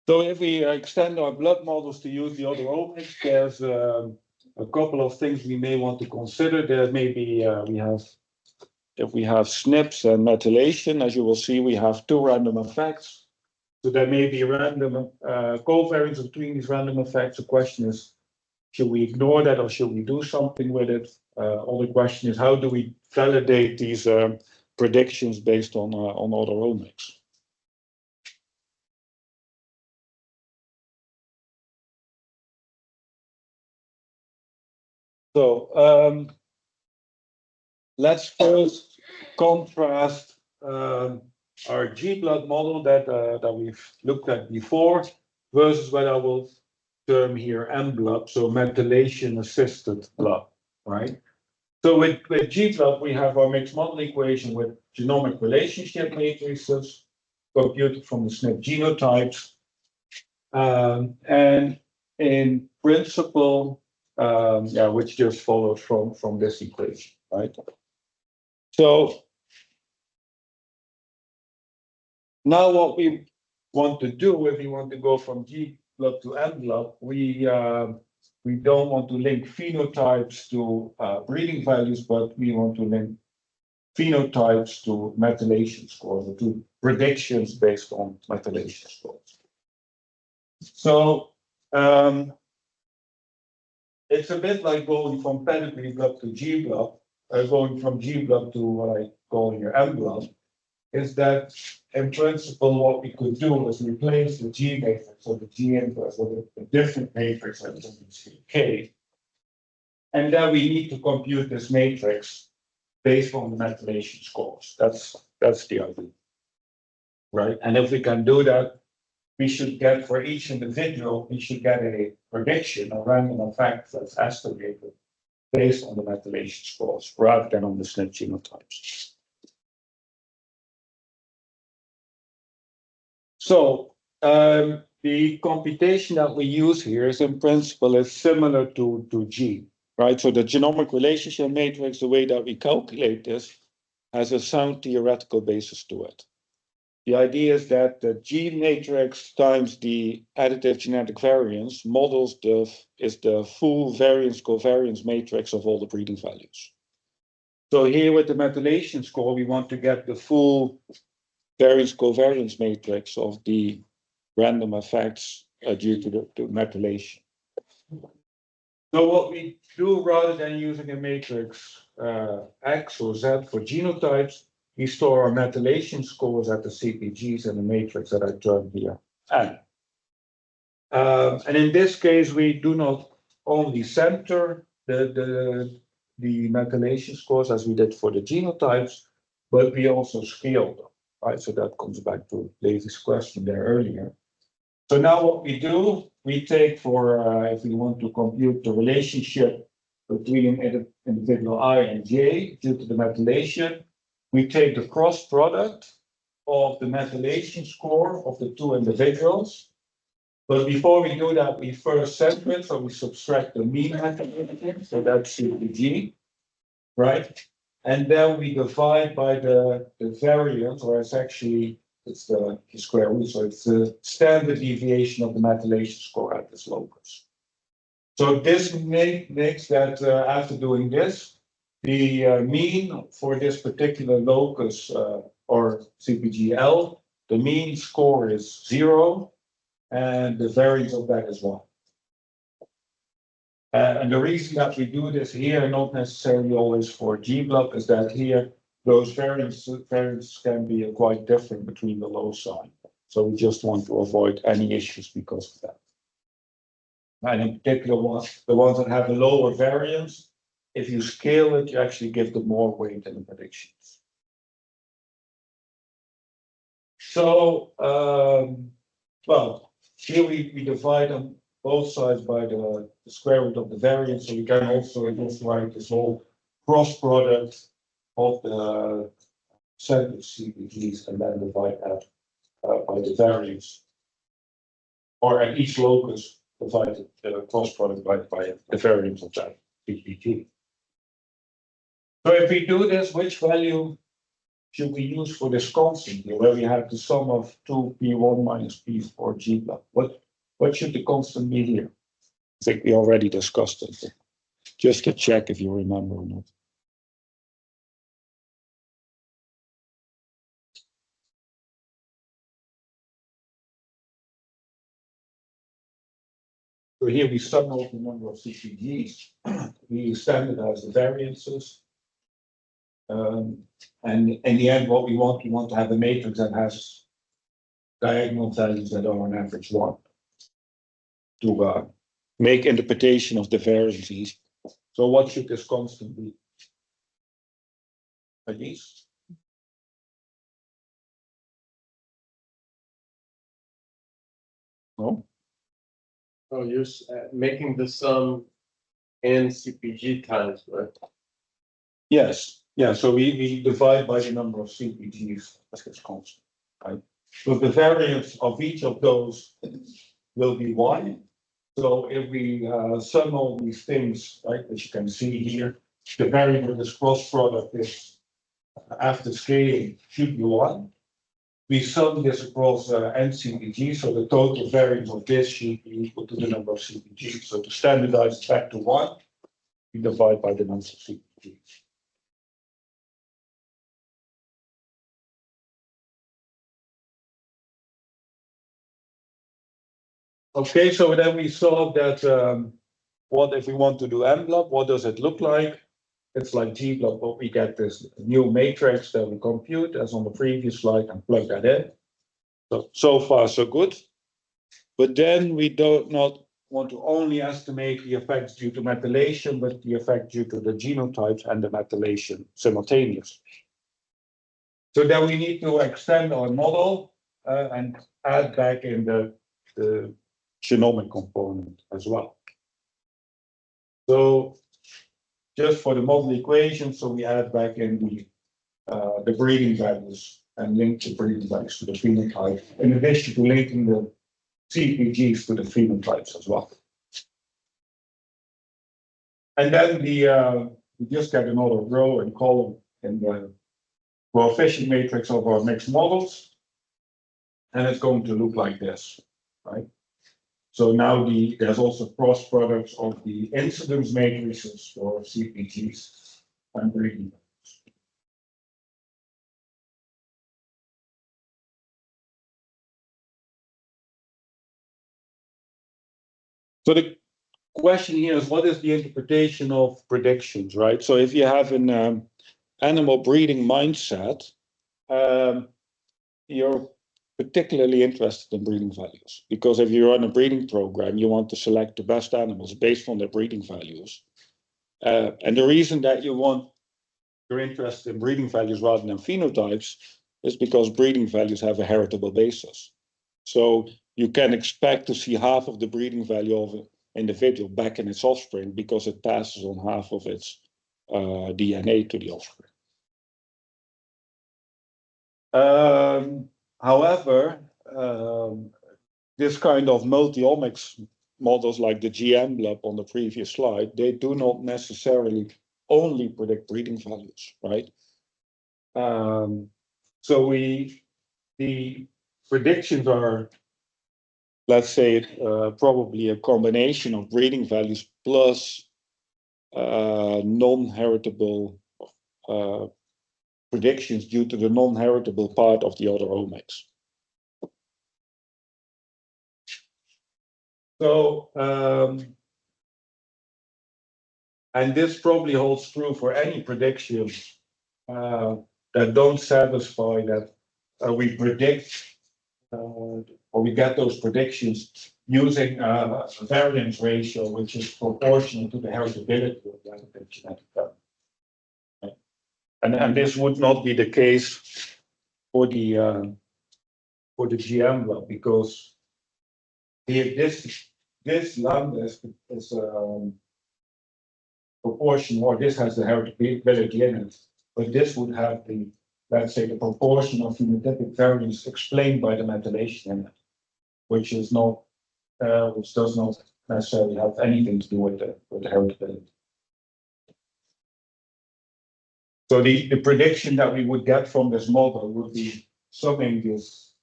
So if we extend our blood models to use the other omics, there's a couple of things we may want to consider. There may be, if we have SNPs and methylation, as you will see, we have two random effects. So there may be random covariance between these random effects. The question is, should we ignore that or should we do something with it? Other question is, how do we validate these predictions based on other omics? So let's first contrast our G-blood model that we've looked at before versus what I will term here M-blood, so methylation-assisted blood, right? So with G-blood, we have our mixed model equation with genomic relationship matrices computed from the SNP genotypes. And in principle, which just follows from this equation, right? So now what we want to do, if we want to go from G-blood to M-blood, we don't want to link phenotypes to breeding values, but we want to link phenotypes to methylation scores, or to predictions based on methylation scores. So it's a bit like going from pedigree blood to G-blood, going from G-blood to what I call here M-blood, is that in principle what we could do is replace the G matrix or the G inverse with a different matrix that is K. And then we need to compute this matrix based on the methylation scores. That's the idea, right? And if we can do that, we should get for each individual, we should get a prediction, a random effect that's estimated based on the methylation scores rather than on the SNP genotypes. So the computation that we use here is in principle is similar to G, right? So the genomic relationship matrix, the way that we calculate this, has a sound theoretical basis to it. The idea is that the G matrix times the additive genetic variance models is the full variance covariance matrix of all the breeding values. So here with the methylation score, we want to get the full variance covariance matrix of the random effects due to methylation. So what we do, rather than using a matrix X or Z for genotypes, we store our methylation scores at the CpGs in the matrix that I termed here N. And in this case, we do not only center the methylation scores as we did for the genotypes, but we also scale them, right? So that comes back to David's question there earlier. So now what we do, we take for, if we want to compute the relationship between individual I and J due to the methylation, we take the cross product of the methylation score of the two individuals. But before we do that, we first center it, so we subtract the mean methylation, so that's CpG, right? And then we divide by the variance, or it's actually, it's the square root, so it's the standard deviation of the methylation score at this locus. So this makes that after doing this, the mean for this particular locus or CpGL, the mean score is 0, and the variance of that is 1. And the reason that we do this here, not necessarily always for G-blood, is that here those variances can be quite different between the loci. So we just want to avoid any issues because of that. And in particular, the ones that have a lower variance, if you scale it, you actually give them more weight in the predictions. So, well, here we divide on both sides by the square root of the variance. So we can also just write this whole cross product of the set of CpGs and then divide that by the variance. Or at each locus, divide the cross product by the variance of that CpG. So if we do this, which value should we use for this constant here, where we have the sum of 2p1 minus p4 g block? What should the constant be here? I think we already discussed it. Just to check if you remember or not. So here we sum out the number of CPGs, we standardize the variances. And in the end, what we want to have a matrix that has diagonal values that are on average 1 to make interpretation of the variances. So what should this constant be? At least? No? Oh, you're making the sum in CPG times, right? Yes. Yeah, so we divide by the number of CPGs as its constant, right? So the variance of each of those will be 1. So if we sum all these things, right, as you can see here, the variable, this cross product is after scaling should be 1. We sum this across n CPG, so the total variance of this should be equal to the number of CPGs. So to standardize it back to 1, we divide by the number of CPGs. Okay, so then we saw that what if we want to do M block, what does it look like? It's like G block, but we get this new matrix that we compute as on the previous slide and plug that in. So far, so good. But then we do not want to only estimate the effects due to methylation, but the effect due to the genotypes and the methylation simultaneously. So then we need to extend our model and add back in the genomic component as well. So just for the model equation, so we add back in the breeding values and link the breeding values to the phenotype, in addition to linking the CPGs to the phenotypes as well. And then we just get another row and column in the coefficient matrix of our mixed models. And it's going to look like this, right? So now there's also cross products of the incidence matrices for CPGs and breeding. So the question here is, what is the interpretation of predictions, right? So if you have an animal breeding mindset, you're particularly interested in breeding values, because if you run a breeding program, you want to select the best animals based on their breeding values. And the reason that you're interested in breeding values rather than phenotypes is because breeding values have a heritable basis. So you can expect to see half of the breeding value of an individual back in its offspring because it passes on half of its DNA to the offspring. However, this kind of multi-omics models like the GM on the previous slide, they do not necessarily only predict breeding values, right? So the predictions are, let's say, probably a combination of breeding values plus non-heritable predictions due to the non-heritable part of the other omics. So, and this probably holds true for any predictions that don't satisfy that we predict or we get those predictions using a variance ratio which is proportional to the heritability of the genetic value. Right? And this would not be the case for the GM block, because this lambda is proportional, or this has the heritability in it, but this would have the, let's say, the proportion of phenotypic variance explained by the methylation in it, which is not, which does not necessarily have anything to do with the heritability. So the prediction that we would get from this model would be summing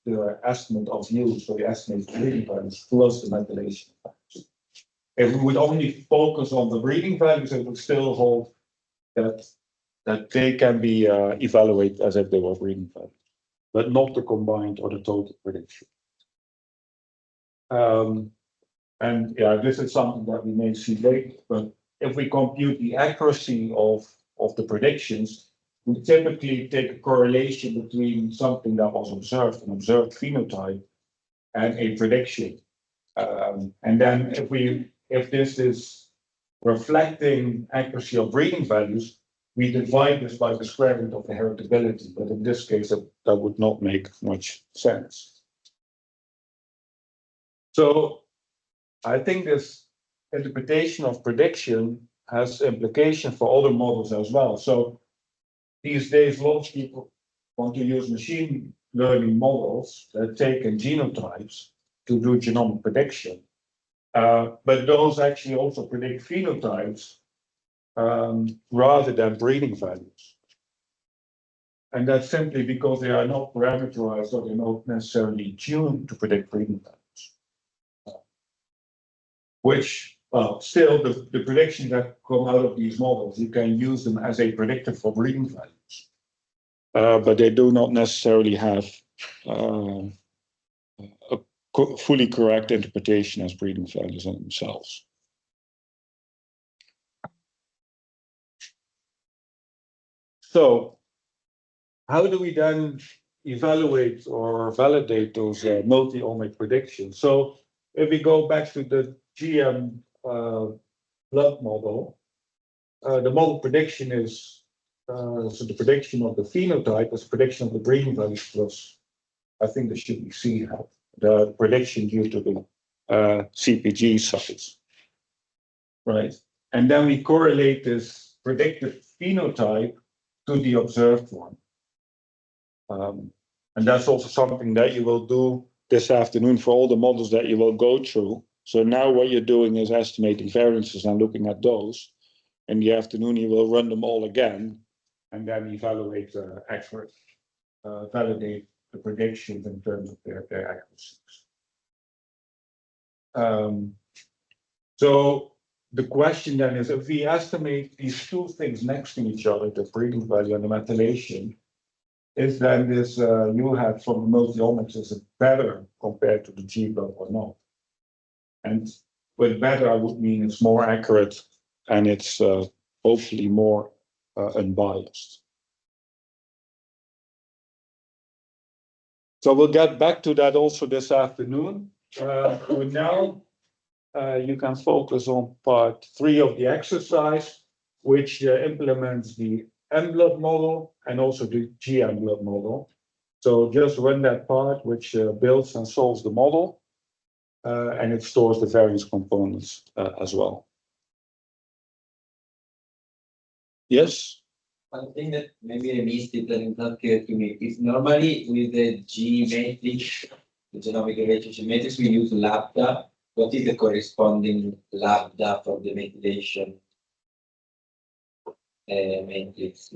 the estimate of use, so the estimate of breeding values plus the methylation factors. If we would only focus on the breeding values, it would still hold that they can be evaluated as if they were breeding values, but not the combined or the total prediction. And yeah, this is something that we may see later, but if we compute the accuracy of the predictions, we typically take a correlation between something that was observed, an observed phenotype, and a prediction. And then if this is reflecting accuracy of breeding values, we divide this by the square root of the heritability, but in this case, that would not make much sense. So I think this interpretation of prediction has implication for other models as well. So these days, lots of people want to use machine learning models that take in genotypes to do genomic prediction. But those actually also predict phenotypes rather than breeding values. And that's simply because they are not parameterized or they're not necessarily tuned to predict breeding values. Which, well, still the predictions that come out of these models, you can use them as a predictor for breeding values. But they do not necessarily have a fully correct interpretation as breeding values in themselves. So, how do we then evaluate or validate those multi-omic predictions? So, if we go back to the GM blood model, the model prediction is so the prediction of the phenotype is prediction of the breeding values plus, I think there should be C hat, the prediction due to the CPG size, right? And then we correlate this predicted phenotype to the observed one. And that's also something that you will do this afternoon for all the models that you will go through. So now what you're doing is estimating variances and looking at those. In the afternoon, you will run them all again and then evaluate accurate, validate the predictions in terms of their accuracies. So the question then is, if we estimate these two things next to each other, the breeding value and the methylation, is then this U hat from the multi-omics, is it better compared to the G-blood or not? And with better, I would mean it's more accurate and it's hopefully more unbiased. So we'll get back to that also this afternoon. For now, you can focus on part 3 of the exercise, which implements the M-blood model and also the GM blood model. So just run that part, which builds and solves the model, and it stores the variance components as well. Yes? One thing that maybe I missed it and it's not clear to me is normally with the G matrix, the genomic relationship matrix, we use lambda. What is the corresponding lambda for the methylation matrix?